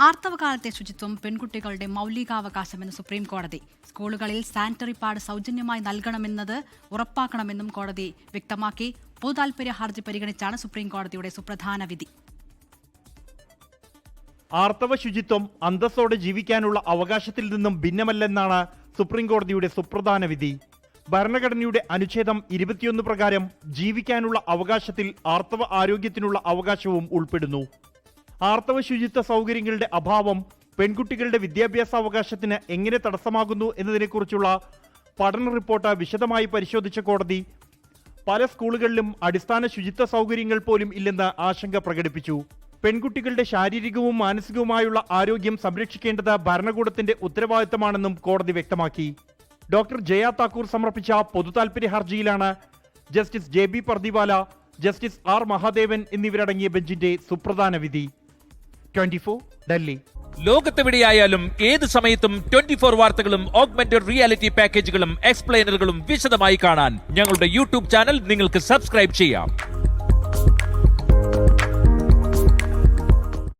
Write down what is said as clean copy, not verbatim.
ആർത്തവകാലത്തെ ശുചിത്വം പെൺകുട്ടികളുടെ മൗലികാവകാശമെന്ന് സുപ്രീം കോടതി. സ്കൂളുകളിൽ സാനിറ്ററി പാഡ് സൗജന്യമായി നൽകണമെന്നത് ഉറപ്പാക്കണമെന്നും കോടതി വ്യക്തമാക്കി. പൊതുതാൽപര്യ ഹർജി പരിഗണിച്ചാണ് സുപ്രീം കോടതിയുടെ സുപ്രധാന വിധി. ആർത്തവ ശുചിത്വം അന്തസ്സോടെ ജീവിക്കാനുള്ള അവകാശത്തിൽ നിന്നും ഭിന്നമല്ലെന്നാണ് സുപ്രീം കോടതിയുടെ സുപ്രധാന വിധി. ഭരണഘടനയുടെ അനുച്ഛേദം 21 പ്രകാരം ജീവിക്കാനുള്ള അവകാശത്തിൽ ആർത്തവ ആരോഗ്യത്തിനുള്ള അവകാശവും ഉൾപ്പെടുന്നു. ആർത്തവ ശുചിത്വ സൗകര്യങ്ങളുടെ അഭാവം പെൺകുട്ടികളുടെ വിദ്യാഭ്യാസ അവകാശത്തിന് എങ്ങനെ തടസ്സമാകുന്നു എന്നതിനെക്കുറിച്ചുള്ള പഠന റിപ്പോർട്ട് വിശദമായി പരിശോധിച്ച കോടതി പല സ്കൂളുകളിലും അടിസ്ഥാന ശുചിത്വ സൗകര്യങ്ങൾ പോലും ഇല്ലെന്ന് ആശങ്ക പ്രകടിപ്പിച്ചു. പെൺകുട്ടികളുടെ ശാരീരികവും മാനസികവുമായുള്ള ആരോഗ്യം സംരക്ഷിക്കേണ്ടത് ഭരണകൂടത്തിന്റെ ഉത്തരവാദിത്തമാണെന്നും കോടതി വ്യക്തമാക്കി. ഡോക്ടർ ജയ താക്കൂർ സമർപ്പിച്ച പൊതുതാൽപര്യ ഹർജിയിലാണ് justice JB Pardiwala, justice R Mahadevan എന്നിവരടങ്ങിയ ബെഞ്ചിന്റെ സുപ്രധാന വിധി. 24 ഡൽഹി. ലോകത്തെവിടെയായാലും ഏത് സമയത്തും 24 വാർത്തകളും ഓഗ്മെന്റഡ് റിയാലിറ്റി പാക്കേജുകളും എക്സ്പ്ലെയിനറുകളും വിശദമായി കാണാൻ ഞങ്ങളുടെ യൂട്യൂബ് ചാനൽ നിങ്ങൾക്ക് സബ്സ്ക്രൈബ് ചെയ്യാം.